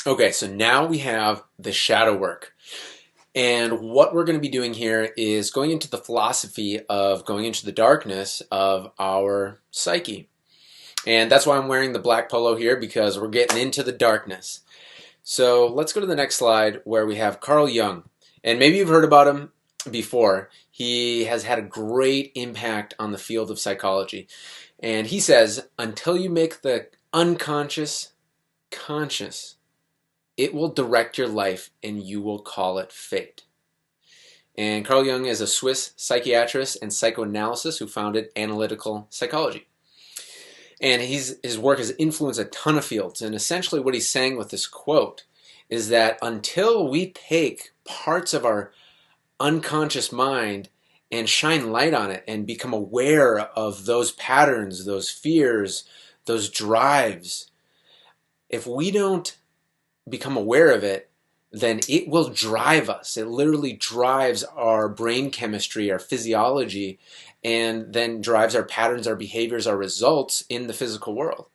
Okay, so now we have the shadow work. And what we're going to be doing here is going into the philosophy of going into the darkness of our psyche. And that's why I'm wearing the black polo here, because we're getting into the darkness. So let's go to the next slide where we have Carl Jung. And maybe you've heard about him before. He has had a great impact on the field of psychology. And he says, until you make the unconscious conscious, it will direct your life and you will call it fate. And Carl Jung is a Swiss psychiatrist and psychoanalyst who founded analytical psychology. And his work has influenced a ton of fields. And essentially what he's saying with this quote is that until we take parts of our unconscious mind and shine light on it and become aware of those patterns, those fears, those drives, if we don't become aware of it, then it will drive us. It literally drives our brain chemistry, our physiology, and then drives our patterns, our behaviors, our results in the physical world.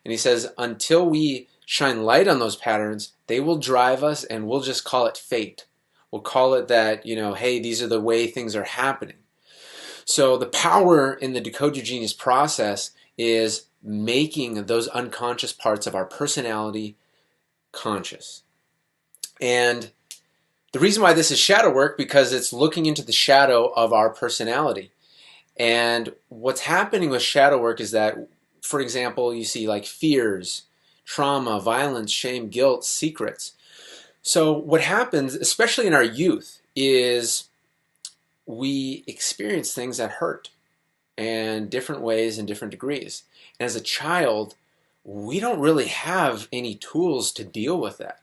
And he says, until we shine light on those patterns, they will drive us, and we'll just call it fate. We'll call it that, hey, these are the way things are happening. So the power in the Decode Your Genius process is making those unconscious parts of our personality conscious. And the reason why this is shadow work, because it's looking into the shadow of our personality. And what's happening with shadow work is that, for example, you see like fears, trauma, violence, shame, guilt, secrets. So what happens, especially in our youth, is we experience things that hurt and different ways and different degrees. And as a child, we don't really have any tools to deal with that.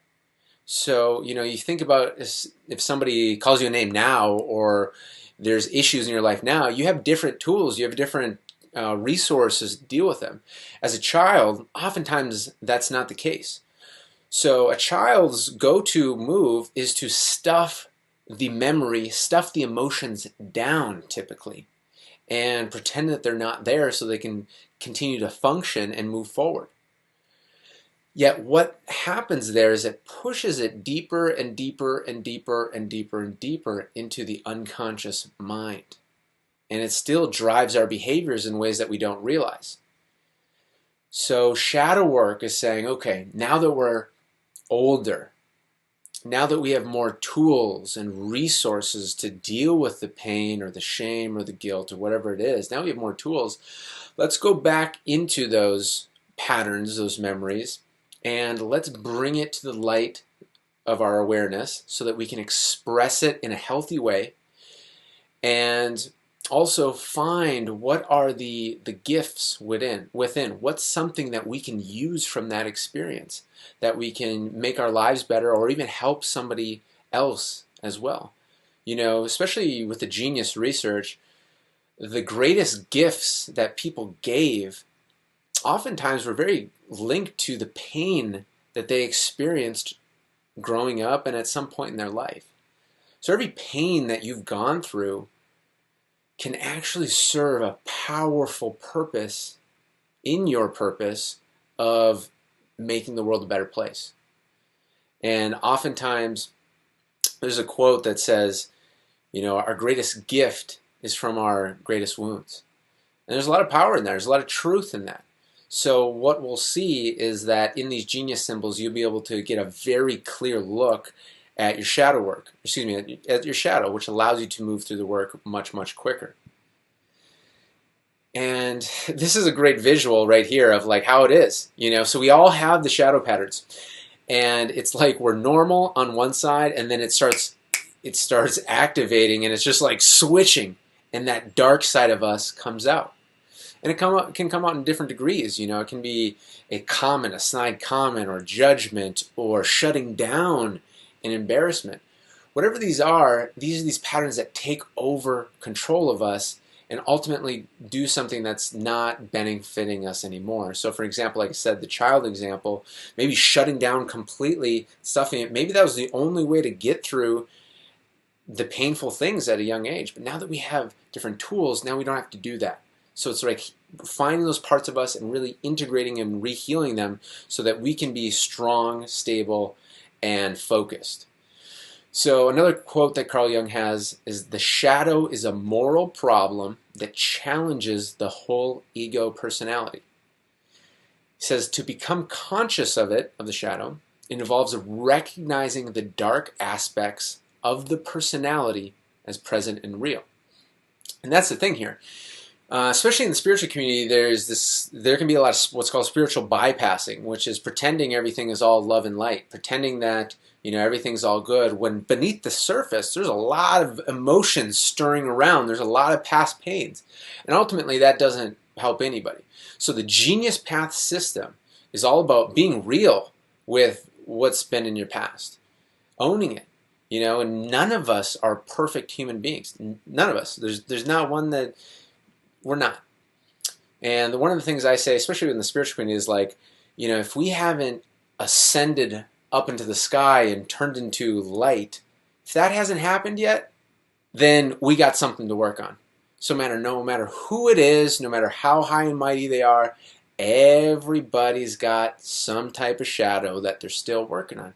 So, you think about if somebody calls you a name now, or there's issues in your life now, you have different tools, you have different resources to deal with them. As a child, oftentimes that's not the case. So a child's go-to move is to stuff the memory, stuff the emotions down typically, and pretend that they're not there so they can continue to function and move forward. Yet what happens there is it pushes it deeper and deeper and deeper and deeper and deeper into the unconscious mind. And it still drives our behaviors in ways that we don't realize. So shadow work is saying, okay, now that we're older, now that we have more tools and resources to deal with the pain or the shame or the guilt or whatever it is, now we have more tools, let's go back into those patterns, those memories, and let's bring it to the light of our awareness so that we can express it in a healthy way, and also find what are the gifts within. What's something that we can use from that experience, that we can make our lives better or even help somebody else as well. Especially with the genius research, the greatest gifts that people gave oftentimes were very linked to the pain that they experienced growing up and at some point in their life. So every pain that you've gone through can actually serve a powerful purpose in your purpose of making the world a better place. And oftentimes there's a quote that says, our greatest gift is from our greatest wounds. And there's a lot of power in there. There's a lot of truth in that. So what we'll see is that in these genius symbols, you'll be able to get a very clear look at your shadow work, at your shadow, which allows you to move through the work much, much quicker. And this is a great visual right here of like how it is, so we all have the shadow patterns, and it's like we're normal on one side, and then it starts activating, and it's just like switching, and that dark side of us comes out. And it can come out in different degrees. It can be a comment, a snide comment, or judgment, or shutting down and embarrassment. Whatever these are these patterns that take over control of us and ultimately do something that's not benefiting us anymore. So for example, like I said, the child example, maybe shutting down completely, stuffing it, maybe that was the only way to get through the painful things at a young age. But now that we have different tools, now we don't have to do that. So it's like finding those parts of us and really integrating and re-healing them so that we can be strong, stable, and focused. So another quote that Carl Jung has is, "The shadow is a moral problem that challenges the whole ego personality." He says, to become conscious of it, of the shadow, it involves recognizing the dark aspects of the personality as present and real. And that's the thing here. Especially in the spiritual community, there can be a lot of what's called spiritual bypassing, which is pretending everything is all love and light, pretending that everything's all good, when beneath the surface there's a lot of emotions stirring around. There's a lot of past pains, and ultimately that doesn't help anybody. So the Genius Path system is all about being real with what's been in your past, owning it. And none of us are perfect human beings. None of us. There's not one that we're not. And one of the things I say, especially in the spiritual community, is like, if we haven't ascended up into the sky and turned into light, if that hasn't happened yet, then we got something to work on. So no matter who it is, no matter how high and mighty they are, everybody's got some type of shadow that they're still working on.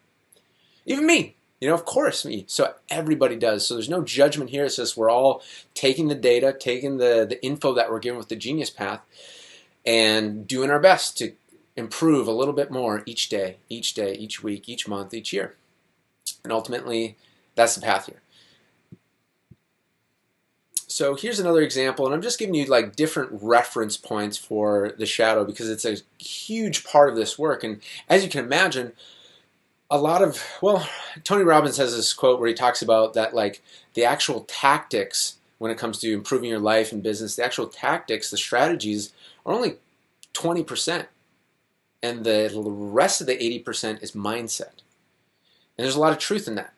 Even me. Of course me. So everybody does. So there's no judgment here. It's just we're all taking the data, taking the info that we're given with the Genius Path, and doing our best to improve a little bit more each day, each week, each month, each year. And ultimately, that's the path here. So here's another example, and I'm just giving you like different reference points for the shadow because it's a huge part of this work. And as you can imagine, Tony Robbins has this quote where he talks about that, like, the actual tactics when it comes to improving your life and business, the actual tactics, the strategies are only 20%. And the rest of the 80% is mindset. And there's a lot of truth in that.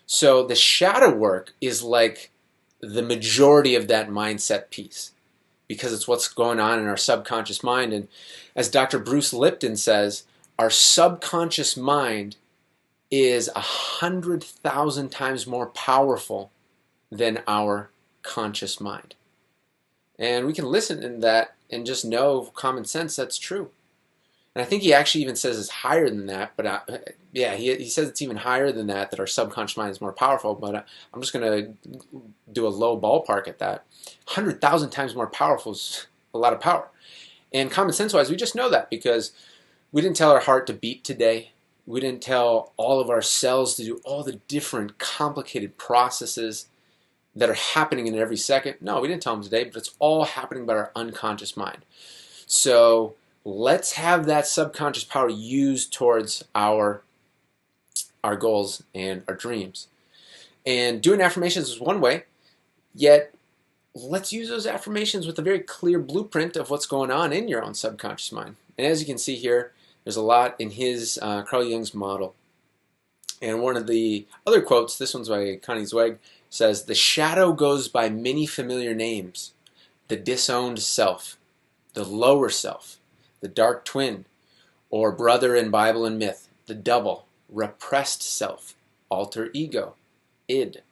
So the shadow work is like the majority of that mindset piece because it's what's going on in our subconscious mind. And as Dr. Bruce Lipton says, our subconscious mind is 100,000 times more powerful than our conscious mind. And we can listen to that and just know common sense that's true. And I think he actually even says it's higher than that, but he says it's even higher than that our subconscious mind is more powerful, but I'm just going to do a low ballpark at that. 100,000 times more powerful is a lot of power. And common sense-wise, we just know that because we didn't tell our heart to beat today. We didn't tell all of our cells to do all the different complicated processes that are happening in every second. No, we didn't tell them today, but it's all happening by our unconscious mind. So let's have that subconscious power used towards our goals and our dreams. And doing affirmations is one way, yet let's use those affirmations with a very clear blueprint of what's going on in your own subconscious mind. And as you can see here, there's a lot in his Carl Jung's model. And one of the other quotes, this one's by Connie Zweig, says, "The shadow goes by many familiar names: the disowned self, the lower self, the dark twin, or brother in Bible and myth, the double, repressed self, alter ego, id."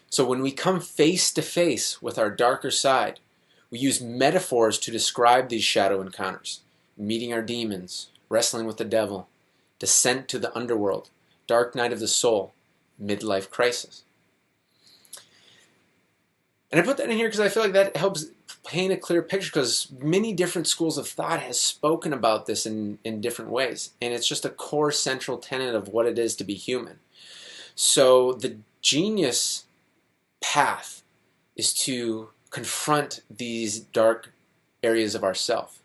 So when we come face to face with our darker side, we use metaphors to describe these shadow encounters: meeting our demons, wrestling with the devil, descent to the underworld, dark night of the soul, midlife crisis. And I put that in here because I feel like that helps paint a clear picture, because many different schools of thought has spoken about this in different ways. And it's just a core central tenet of what it is to be human. So the Genius Path is to confront these dark areas of ourself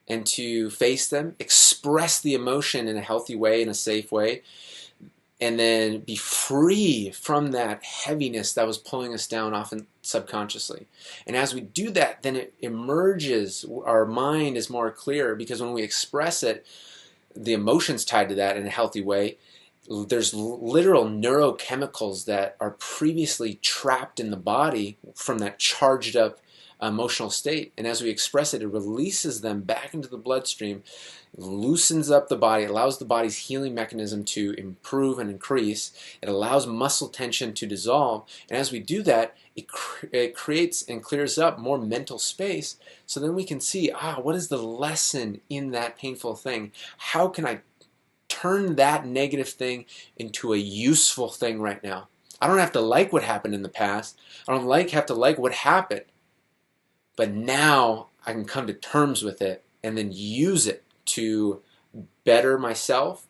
and to face them, express the emotion in a healthy way, in a safe way, and then be free from that heaviness that was pulling us down often subconsciously. And as we do that, then it emerges, our mind is more clear, because when we express it, the emotions tied to that in a healthy way, there's literal neurochemicals that are previously trapped in the body from that charged up emotional state. And as we express it, it releases them back into the bloodstream, loosens up the body, allows the body's healing mechanism to improve and increase. It allows muscle tension to dissolve. And as we do that, it creates and clears up more mental space. So then we can see, what is the lesson in that painful thing? How can I turn that negative thing into a useful thing right now? I don't have to like what happened in the past. I don't have to like what happened. But now I can come to terms with it and then use it to better myself,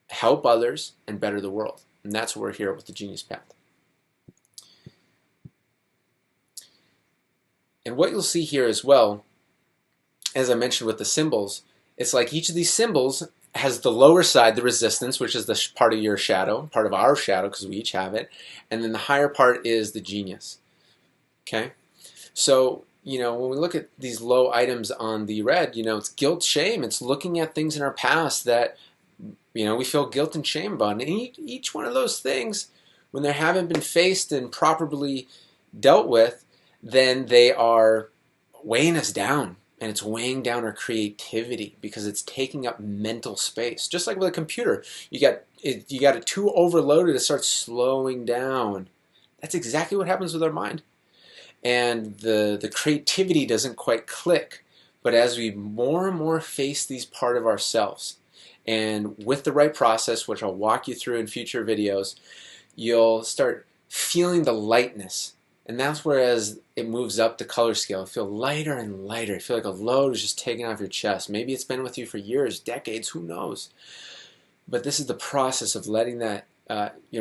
help others, and better the world. And that's what we're here with the Genius Path. And what you'll see here as well, as I mentioned with the symbols, it's like each of these symbols has the lower side, the resistance, which is the part of your shadow, part of our shadow, because we each have it, and then the higher part is the genius. Okay? So, when we look at these low items on the red, it's guilt, shame. It's looking at things in our past that, we feel guilt and shame about. And each one of those things, when they haven't been faced and properly dealt with, then they are weighing us down. And it's weighing down our creativity because it's taking up mental space. Just like with a computer, you got it too overloaded, it starts slowing down. That's exactly what happens with our mind. And the creativity doesn't quite click. But as we more and more face these part of ourselves, and with the right process, which I'll walk you through in future videos, you'll start feeling the lightness. And that's where as it moves up the color scale, it feels lighter and lighter. You feel like a load is just taken off your chest. Maybe it's been with you for years, decades, who knows? But this is the process of letting that,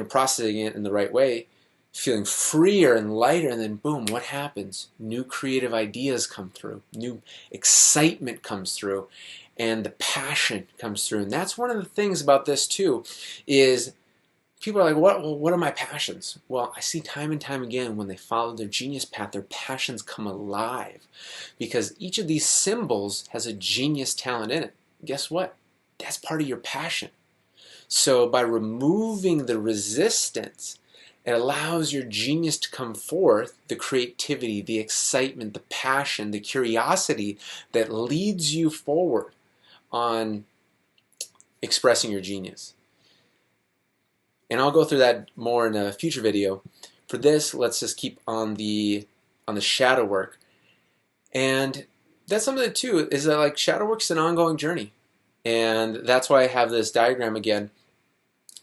processing it in the right way, feeling freer and lighter, and then boom, what happens? New creative ideas come through, new excitement comes through, and the passion comes through. And that's one of the things about this too, is people are like, what are my passions? Well, I see time and time again when they follow their genius path, their passions come alive because each of these symbols has a genius talent in it. Guess what? That's part of your passion. So by removing the resistance, it allows your genius to come forth, the creativity, the excitement, the passion, the curiosity that leads you forward on expressing your genius. And I'll go through that more in a future video. For this, let's just keep on the shadow work. And that's something that too is that like shadow work's an ongoing journey. And that's why I have this diagram again.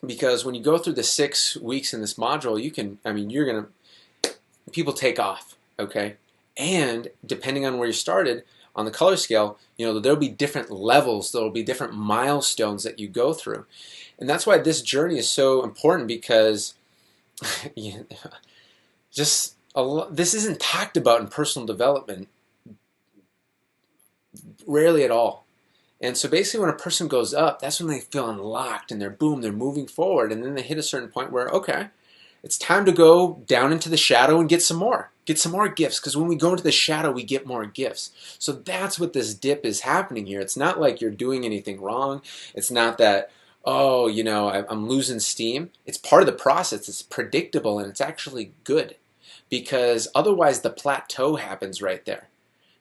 Because when you go through the 6 weeks in this module, people take off, okay? And depending on where you started, on the color scale, there'll be different levels, there'll be different milestones that you go through. And that's why this journey is so important because this isn't talked about in personal development, rarely at all. And so basically when a person goes up, that's when they feel unlocked and they're moving forward. And then they hit a certain point where, okay, it's time to go down into the shadow and get some more gifts. Because when we go into the shadow, we get more gifts. So that's what this dip is happening here. It's not like you're doing anything wrong. It's not that, I'm losing steam. It's part of the process. It's predictable and it's actually good. Because otherwise the plateau happens right there.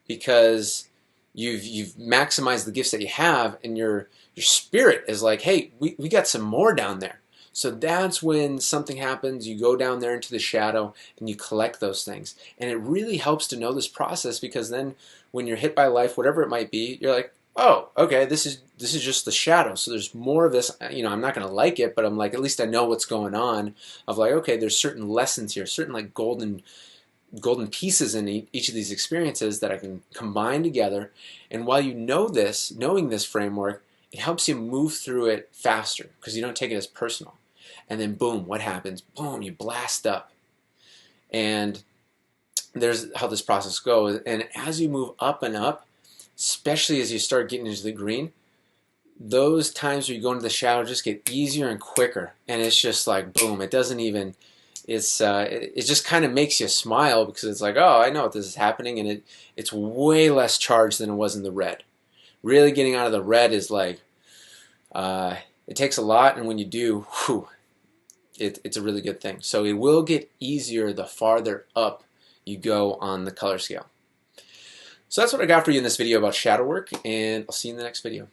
Because you've maximized the gifts that you have, and your spirit is like, hey, we got some more down there. So that's when something happens, you go down there into the shadow and you collect those things. And it really helps to know this process because then when you're hit by life, whatever it might be, you're like, oh, okay, this is just the shadow. So there's more of this, I'm not gonna like it, but I'm like, at least I know what's going on, of like, okay, there's certain lessons here, certain like golden pieces in each of these experiences that I can combine together. And while knowing this framework, it helps you move through it faster because you don't take it as personal. And then boom, what happens? Boom, you blast up. And there's how this process goes. And as you move up and up, especially as you start getting into the green, those times where you go into the shadow just get easier and quicker. And it's just like boom, it doesn't even, it just kind of makes you smile because it's like, oh, I know what this is happening, and it's way less charged than it was in the red. Really getting out of the red is like, it takes a lot, and when you do, it's a really good thing. So it will get easier the farther up you go on the color scale. So that's what I got for you in this video about shadow work, and I'll see you in the next video.